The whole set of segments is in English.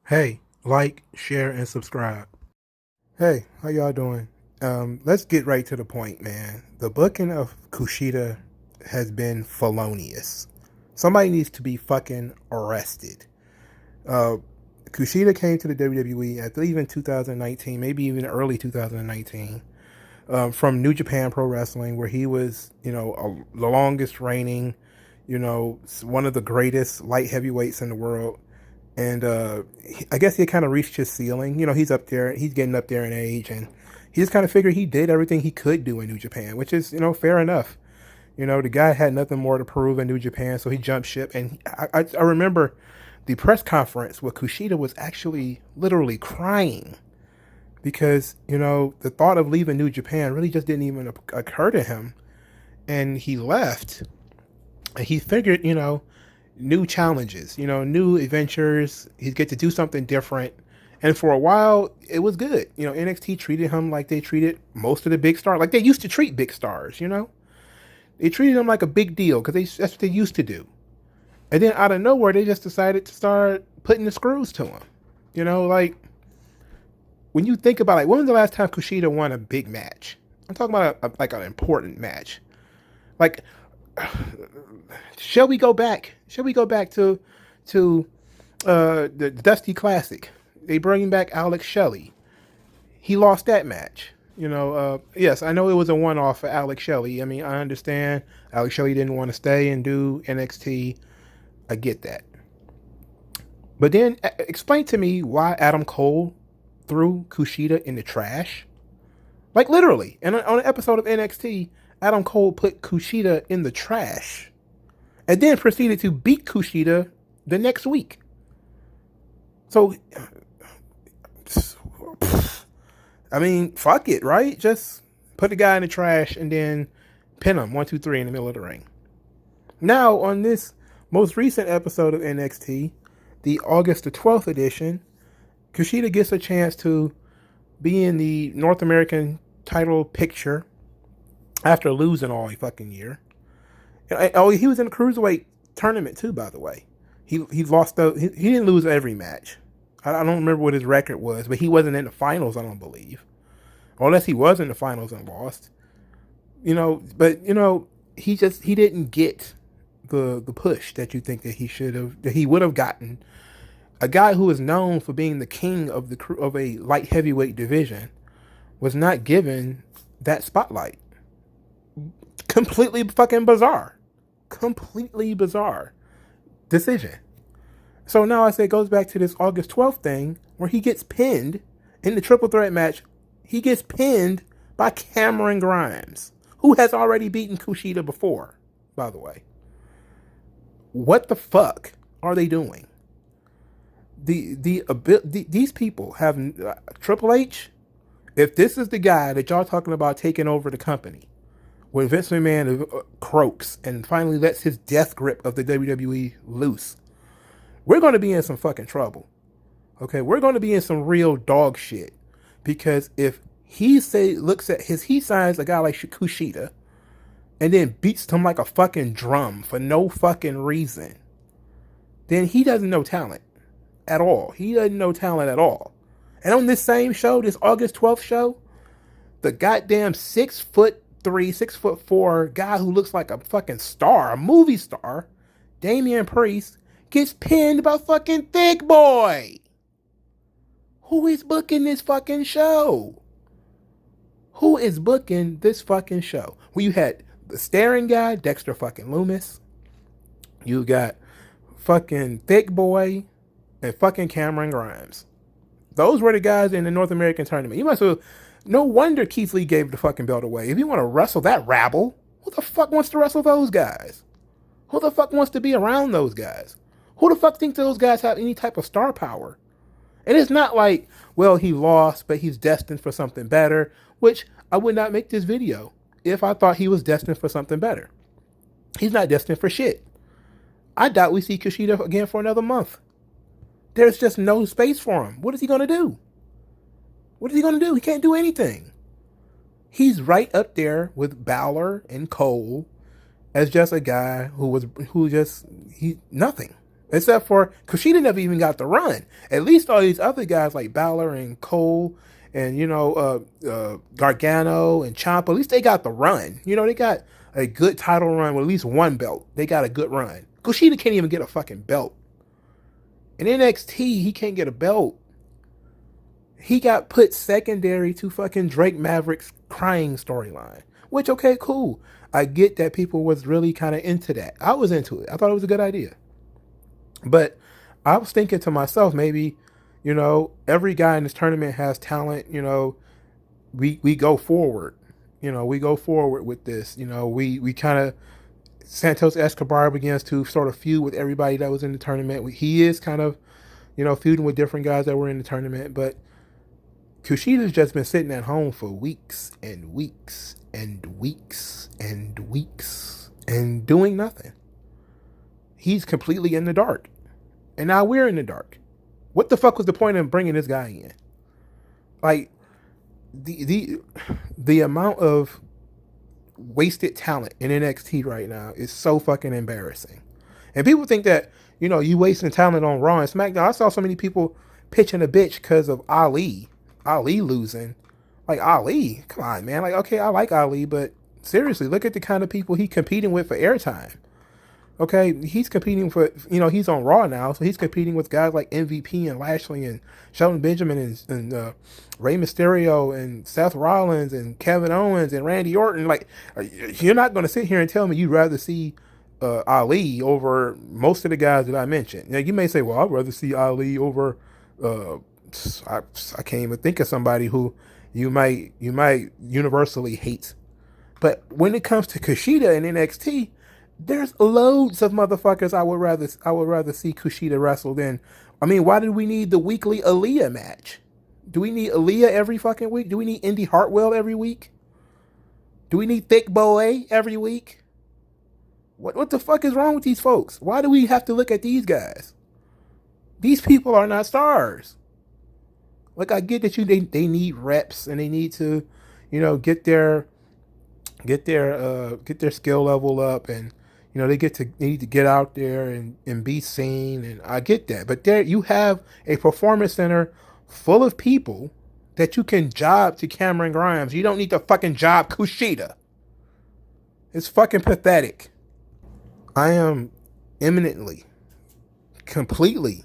Hey, like, share, and subscribe. Hey, how y'all doing? Let's get right to the point, man. The booking of Kushida has been felonious. Somebody needs to be fucking arrested. Uh, Kushida came to the WWE, I believe in 2019, maybe even early 2019, from New Japan Pro Wrestling, where he was, the longest reigning, one of the greatest light heavyweights in the world. And I guess he kind of reached his ceiling. He's up there. He's getting up there in age, and he just kind of figured he did everything he could do in New Japan, which is fair enough. The guy had nothing more to prove in New Japan, so he jumped ship. And I remember the press conference where Kushida was actually literally crying because the thought of leaving New Japan really just didn't even occur to him, and he left. And he figured, new challenges, new adventures. He'd get to do something different. And for a while, it was good. NXT treated him like they treated most of the big stars, like they used to treat big stars. They treated him like a big deal because that's what they used to do. And then out of nowhere, they just decided to start putting the screws to him. Like when you think about when was the last time Kushida won a big match? I'm talking about like an important match. Like, shall we go back? Shall we go back to the Dusty Classic? They bring back Alex Shelley. He lost that match. Yes, I know it was a one-off for Alex Shelley. I mean, I understand Alex Shelley didn't want to stay and do NXT. I get that. But then explain to me why Adam Cole threw Kushida in the trash. Like literally, and on an episode of NXT, Adam Cole put Kushida in the trash and then proceeded to beat Kushida the next week. So, I mean, fuck it, right? Just put the guy in the trash and then pin him 1, 2, 3 in the middle of the ring. Now, on this most recent episode of NXT, the August the 12th edition, Kushida gets a chance to be in the North American title picture after losing all fucking year. Oh, he was in the cruiserweight tournament too, by the way. He lost he didn't lose every match. I don't remember what his record was, but he wasn't in the finals, I don't believe. Or unless he was in the finals and lost. But he didn't get the push that you think that he would have gotten. A guy who is known for being the king of a light heavyweight division was not given that spotlight. Completely fucking bizarre. Completely bizarre decision. So now I say it goes back to this August 12th thing where he gets pinned in the triple threat match. He gets pinned by Cameron Grimes, who has already beaten Kushida before, by the way. What the fuck are they doing? These people have Triple H. If this is the guy that y'all talking about taking over the company, when Vince McMahon croaks and finally lets his death grip of the WWE loose, we're going to be in some fucking trouble. Okay, we're going to be in some real dog shit. Because if he signs a guy like Kushida and then beats him like a fucking drum for no fucking reason, then he doesn't know talent at all. He doesn't know talent at all. And on this same show, this August 12th show, the goddamn 6'3", 6'4" guy who looks like a fucking star, a movie star, Damian Priest, gets pinned by fucking Thick Boy. Who is booking this fucking show? Who is booking this fucking show? Well, you had the staring guy, Dexter fucking Loomis. You got fucking Thick Boy and fucking Cameron Grimes. Those were the guys in the North American tournament. You must have. No wonder Keith Lee gave the fucking belt away. If you want to wrestle that rabble, who the fuck wants to wrestle those guys? Who the fuck wants to be around those guys? Who the fuck thinks those guys have any type of star power? And it's not like, well, he lost, but he's destined for something better, which I would not make this video if I thought he was destined for something better. He's not destined for shit. I doubt we see Kushida again for another month. There's just no space for him. What is he going to do? What is he going to do? He can't do anything. He's right up there with Balor and Cole as just a guy he's nothing. Except for Kushida never even got the run. At least all these other guys like Balor and Cole and Gargano and Ciampa, at least they got the run. They got a good title run with at least one belt. They got a good run. Kushida can't even get a fucking belt. In NXT, he can't get a belt. He got put secondary to fucking Drake Maverick's crying storyline. Which, okay, cool. I get that people was really kind of into that. I was into it. I thought it was a good idea. But I was thinking to myself, maybe, every guy in this tournament has talent. We go forward. We go forward with this. We kind of, Santos Escobar begins to sort of feud with everybody that was in the tournament. He is kind of, feuding with different guys that were in the tournament. But Kushida's just been sitting at home for weeks and weeks and weeks and weeks and doing nothing. He's completely in the dark. And now we're in the dark. What the fuck was the point of bringing this guy in? Like, the amount of wasted talent in NXT right now is so fucking embarrassing. And people think that, you wasting talent on Raw and SmackDown. I saw so many people pitching a bitch because of Ali losing. Like, Ali, come on, man. Like, okay, I like Ali, but seriously, look at the kind of people he's competing with for airtime. Okay, he's competing for, he's on Raw now, so he's competing with guys like MVP and Lashley and Shelton Benjamin and Rey Mysterio and Seth Rollins and Kevin Owens and Randy Orton. Like, you're not going to sit here and tell me you'd rather see Ali over most of the guys that I mentioned. Now, you may say, well, I'd rather see Ali over, I can't even think of somebody who you might universally hate. But when it comes to Kushida and NXT, there's loads of motherfuckers I would rather see Kushida wrestle than. I mean, why do we need the weekly Aaliyah match? Do we need Aaliyah every fucking week? Do we need Indy Hartwell every week? Do we need Thick Boy every week? What the fuck is wrong with these folks? Why do we have to look at these guys? These people are not stars. Like, I get that they need reps and they need to, get their skill level up, and they need to get out there and be seen, and I get that. But there you have a performance center full of people that you can job to Cameron Grimes. You don't need to fucking job Kushida. It's fucking pathetic. I am eminently, completely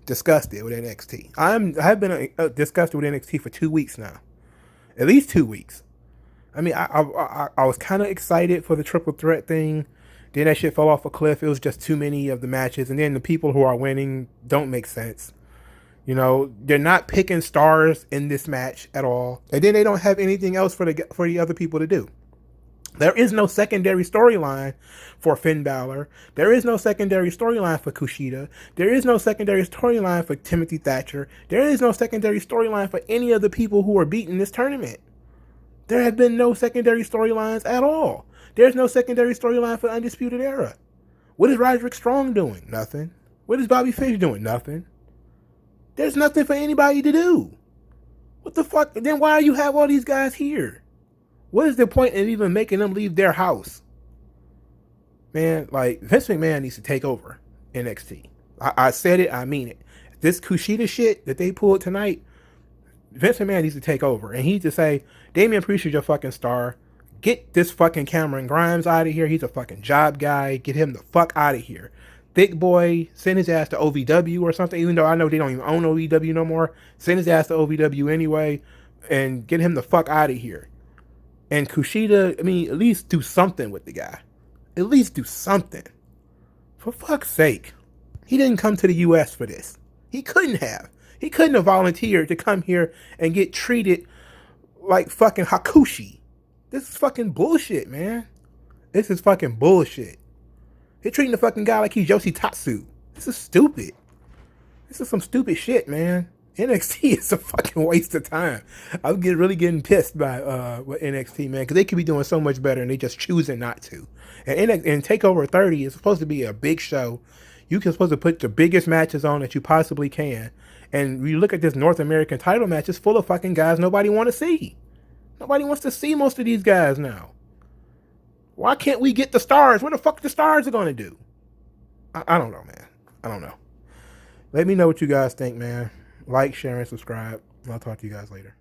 disgusted with NXT. I've been disgusted with NXT for 2 weeks now, at least 2 weeks. I mean, I was kind of excited for the triple threat thing. Then that shit fell off a cliff. It was just too many of the matches. And then the people who are winning don't make sense. They're not picking stars in this match at all. And then they don't have anything else for the other people to do. There is no secondary storyline for Finn Balor. There is no secondary storyline for Kushida. There is no secondary storyline for Timothy Thatcher. There is no secondary storyline for any of the people who are beating this tournament. There have been no secondary storylines at all. There's no secondary storyline for Undisputed Era. What is Roderick Strong doing? Nothing. What is Bobby Fish doing? Nothing. There's nothing for anybody to do. What the fuck? Then why do you have all these guys here? What is the point of even making them leave their house? Man, like, Vince McMahon needs to take over NXT. I said it, I mean it. This Kushida shit that they pulled tonight, Vince McMahon needs to take over. And he needs to say, Damian Priest is your fucking star. Get this fucking Cameron Grimes out of here. He's a fucking job guy. Get him the fuck out of here. Thick Boy, send his ass to OVW or something, even though I know they don't even own OVW no more. Send his ass to OVW anyway and get him the fuck out of here. And Kushida, I mean, at least do something with the guy. At least do something. For fuck's sake. He didn't come to the U.S. for this. He couldn't have. He couldn't have volunteered to come here and get treated like fucking Hakushi. This is fucking bullshit, man. This is fucking bullshit. They're treating the fucking guy like he's Yoshitatsu. This is stupid. This is some stupid shit, man. NXT is a fucking waste of time. I'm really getting pissed by NXT, man, because they could be doing so much better and they just choosing not to. And TakeOver 30 is supposed to be a big show. You're supposed to put the biggest matches on that you possibly can. And you look at this North American title match, it's full of fucking guys nobody want to see. Nobody wants to see most of these guys now. Why can't we get the stars? What the fuck the stars are going to do? I don't know, man. I don't know. Let me know what you guys think, man. Like, share, and subscribe. And I'll talk to you guys later.